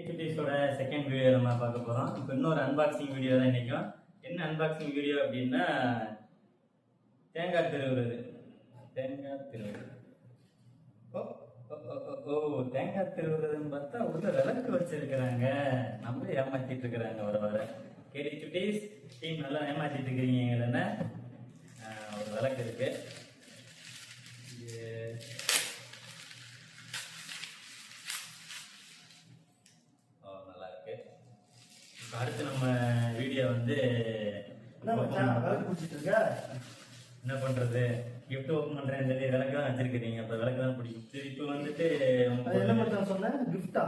குட்டீஸோட second video நம்ம பார்க்க போகிறோம். இப்போ இன்னொரு அன்பாக்சிங் வீடியோ தான் இன்றைக்கும். என்ன அன்பாக்சிங் வீடியோ அப்படின்னா தேங்காய் திருவுறது. ஓ தேங்காய் திருவுறதுன்னு பார்த்தா உள்ள விளக்கு வச்சிருக்கிறாங்க. நம்மளே ஏமாத்திட்டு இருக்கிறாங்க வர கேடி குட்டீஸ் டீம் நல்லா ஏமாத்திட்டு இருக்கிறீங்க. இல்லைன்னா ஒரு விளக்கு இருக்கு. அடுத்து நம்ம வீடியோ வந்து என்ன பண்றது, கிஃப்ட் ஓபன் பண்றேன்னு சொல்லி விளக்கு தான் வச்சிருக்கீங்க. அப்ப விளக்கு தான் பிடிக்கும். சரி, இப்போ வந்துட்டு என்ன பண்ண சொன்ன கிஃப்டா?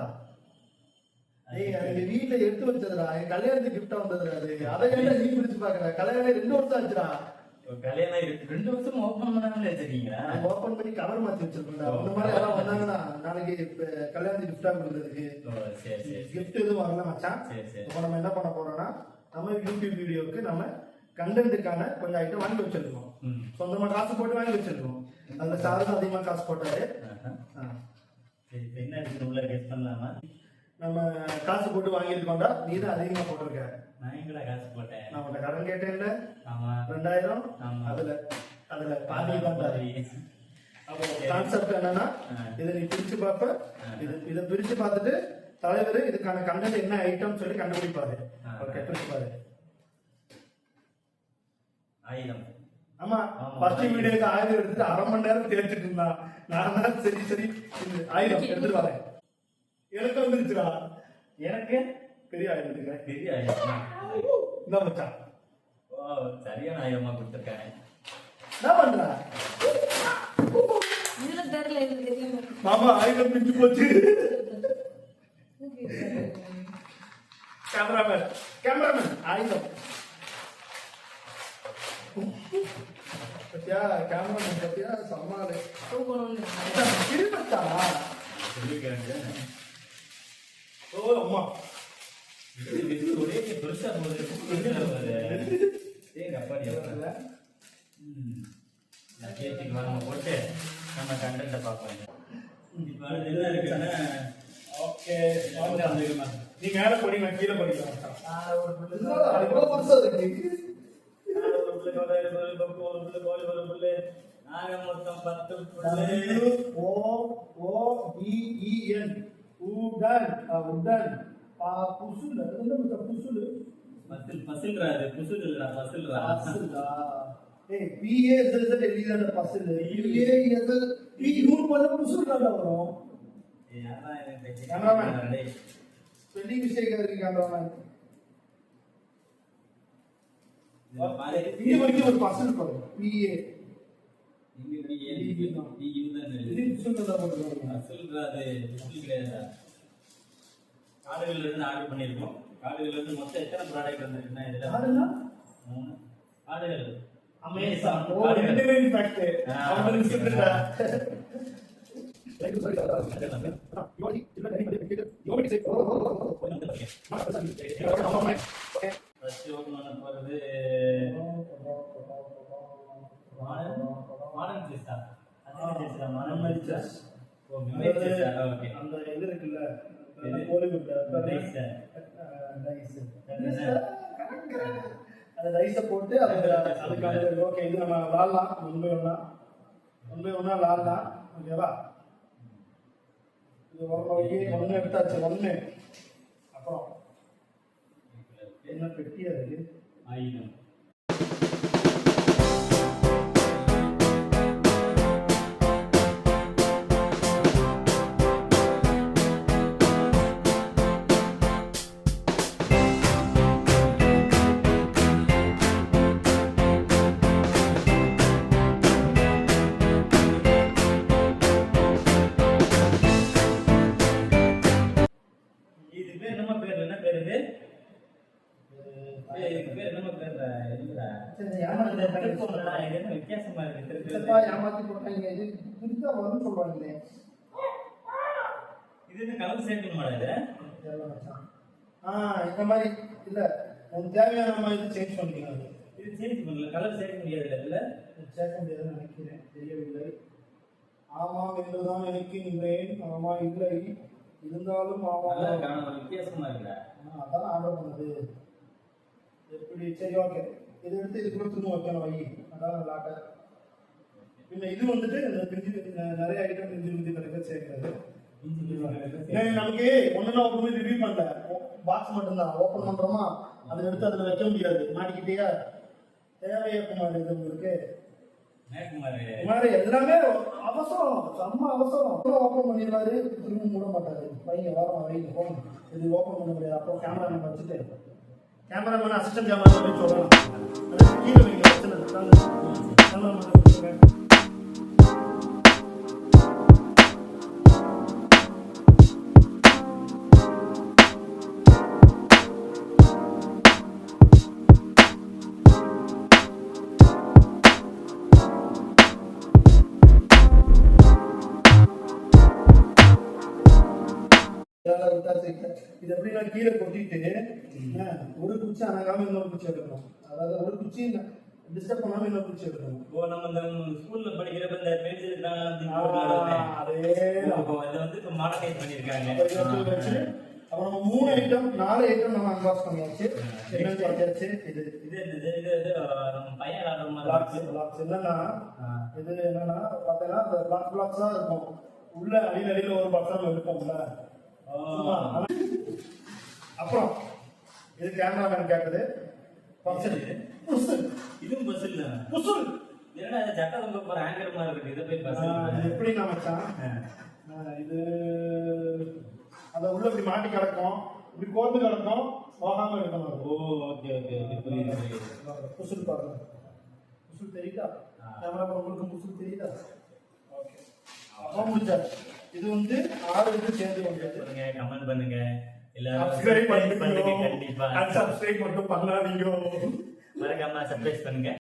அது வீட்டுல எடுத்து வச்சதுடா, என் கல்யாணத்துக்கு கிஃப்டா வந்ததுடா. அதை என்ன நீ பிடிச்சு பாக்குற? கல்யாணம் 2 வருஷம் ஆச்சுடா. கல்யாணம் 2 வருஷம் ஓபன் பண்ணாமலே வச்சிருக்கீங்களா? ஓபன் பண்ணி கவர் மாத்தி வச்சிருக்கோம்டா. அந்த மாதிரி யாராவது வந்தாங்கன்னா நாளைக்கு கல்யாணத்துக்கு கிஃப்டா கொடுக்குறதுக்கு. கிஃப்ட் எதுவும் வரல மச்சான். இப்போ நம்ம என்ன பண்ண போறோம்னா, நம்ம யூடியூப் வீடியோவுக்கு நம்ம கண்டென்ட்டுக்கான கொஞ்சம் ஐட்டம் வாங்கி வச்சிருக்கோம். சொந்தமா காசு போட்டு வாங்கி வச்சிருக்கோம். அந்த சார் அதிகமா காசு போட்டாரு. என்ன உள்ள கெஸ் பண்ணலாமா? நம்ம காசு போட்டு வாங்கியிருக்கோம்டா. நீ தான் அதிகமா போட்டிருக்க. நான் எங்கடா காசு போட்டேன்? நான் உன்னை கடன் கேட்டேன்ல. ஆமா 2000. அதுல பாதி தான் பாதி. அப்போ கான்செப்ட் என்னன்னா, இதை நீ பிரிச்சு பார்ப்ப. இதை பிரிச்சு பார்த்துட்டு தலைவர் இதுக்கான கண்டென்ட் என்ன ஐட்டம் சொல்லி கண்டுபிடிப்பாரு. ஓகே, பிரிச்சு பாரு. 1000. ஆமா, ஃபர்ஸ்ட் வீடியோக்கு 1000 எடுத்துட்டு 1/2 மணி நேரம் தேடிட்டு இருந்தான். நான் தான் சரி 1000 எடுத்துட்டு வரேன். எனக்கு வந்துருச்சுடா. எனக்கு பெரிய 1000 எடுத்துக்கிறேன். பெரிய 1000 என்ன மச்சான்? ஓ, சரியான 1000 கொடுத்துருக்கேன். என்ன பண்ற? இதுல தெரியல, இது தெரியும். மாமா 1000 பிஞ்சு போச்சு. கேமராமேன் 1000. பத்தியா கேமராமேன் பத்தியா சமாளு. திருப்பத்தா ஓ அம்மா ஒரே பெருசா போகுது. போட்டு நம்ம கண்டென்ட்டை பார்ப்போம். இப்போ அது என்ன இருக்குன்னா, ஓகே நீ மேல போடி, நான் கீழே படிக்கலாம். மொத்தம் 10 ஸ்பெல்லிங் மிஸ்டேக் இருக்கு கேமராமேன். இது வரைக்கும் ஒரு பர்சன் போடுங்க. PA காடுகள்ல இருந்து ஆர்டர் பண்ணிருக்கோம். காடுகள்ல இருந்து மொத்தம் எத்தனை ப்ராடக்ட் வந்திருக்குன்னா, இதுல 3 காடுகள். அமேசான் இன்ஜினியரிங் ஃபேக்ட் அவங்க சொல்றா. ஃபர்ஸ்ட் ஓபன் பண்ண போறது மாடர்ன் செஸ்ஸா? அது செஸ்ஸா? Modern chess. ஓ, மெமரி செஸ். ஓகே, அந்த இது இருக்குல்ல, அந்த கோலிவுட் டைஸ். அந்த டைஸை போட்டு அதுக்கான ஓகே, இது நம்ம விளாடலாம். ஒன்று ஒன்றா விளாடலாம். ஓகேவா? இது ஒன்று எடுத்தாச்சு. 1 அப்புறம் என்ன பெட்டியா இருக்கு? 1000. வித்தியாசமா இருக்கு. ஏமாத்தி போட்டாங்க. இது புதுசா வரும்னு சொல்றாங்களே. இது என்ன கலர் சேர்க்கணுமா? இந்த மாதிரி இல்ல, உங்களுக்கு தேவையான மாதிரி சேஞ்ச் பண்ணிக்கலாம். இது சேஞ்ச் பண்ணல, கலர் சேர்க்க முடியாது. இதுல சேர்க்க முடியாதுன்னு நினைக்கிறேன், தெரியவில்லை. ஆமாம் என்றுதான் நினைக்கின்றேன். ஆமா இல்லை, இருந்தாலும் நல்லா இருக்கான ஒரு வித்தியாசமா இருக்குடா. அதான் ஆர்டர் பண்ணது. எப்படி சரி ஓகே, இதை எடுத்து இதுக்குள்ள திரும்ப வைக்கணும் வை. அதான் லாட்டர். பின்ன இது வந்துட்டு இந்த பிஞ்சு நிறைய ஐட்டம் பிஞ்சு பிஞ்சு கிடைக்க சேர்க்கிறது. நமக்கு ஒன்றுனா ஓப்பன் ரிவ்யூ பண்ணல, பாக்ஸ் மட்டும்தான் ஓப்பன் பண்றோமா, அதை எடுத்து அதில் வைக்க முடியாது, மாட்டிக்கிட்டே தேவையக்குமார் இது உங்களுக்கு மாதிரி எல்லாமே அவசரம், செம்ம அவசரம். அப்புறம் ஓப்பன் பண்ணிடுவாரு, திரும்ப மூட மாட்டாரு. வைங்க வரோம் வைங்க போங்க, இது ஓப்பன் பண்ண முடியாது. அப்புறம் கேமராமேன் வச்சுட்டு கேமராமேன் அசிஸ்டன்ட் கேமராமேன் சொல்லலாம், கீழே வைங்க கேமராமேன். இது எப்படின்னா கீழே கொட்டிட்டு ஒரு குச்சி அணங்காம இன்னொரு குச்சி எடுக்கணும். அதாவது ஒரு குச்சி டிஸ்டர்ப் பண்ணாம இன்னொரு குச்சி எடுக்கணும். ஓ நம்ம இந்த ஸ்கூல்ல படிக்கிறப்ப இந்த பென்சில் வந்து மாடர்னைஸ் பண்ணிருக்காங்க. அப்புறம் நம்ம 3 ஐட்டம் 4 ஐட்டம் நம்ம அன்பாக்ஸ் பண்ணியாச்சு. என்னன்னு பார்த்தாச்சு. இது நம்ம பையன் ஆர்டர் பிளாக்ஸ் என்னன்னா, இது என்னன்னா பார்த்தீங்கன்னா இந்த பிளாக்ஸா இருக்கும். உள்ள அடியில ஒரு பாக்ஸ் நம்ம எடுப்போம்ல. அப்புறம் இது கேமராமேன் கேட்டது இதுவும் பஸ்ஸில் புசுல். என்னடா ஜட்டை போற ஆங்கர் மாதிரி இருக்கு. இதை போய் பஸ் எப்படி நான் வச்சான், இது அதை உள்ள இப்படி மாட்டி கிடக்கும், இப்படி கோர்த்து கிடக்கும், போகாம இருக்கணும். ஓ ஓகே ஓகே புரியுது. புசுல் பாருங்க, புசுல் தெரியுதா? கேமரா உங்களுக்கு புசுல் தெரியுதா? ஓகே, அப்போ முடிச்சாச்சு. இது வந்து 6 இது சேர்ந்து வந்து கமெண்ட் பண்ணுங்க, எல்லாரும் சப்ஸ்கிரைப் பண்ணுங்க. கண்டிப்பா சப்ஸ்கிரைப் மட்டும் பண்ணாதீங்க, மறக்காம சப்ஸ்கிரைப் பண்ணுங்க.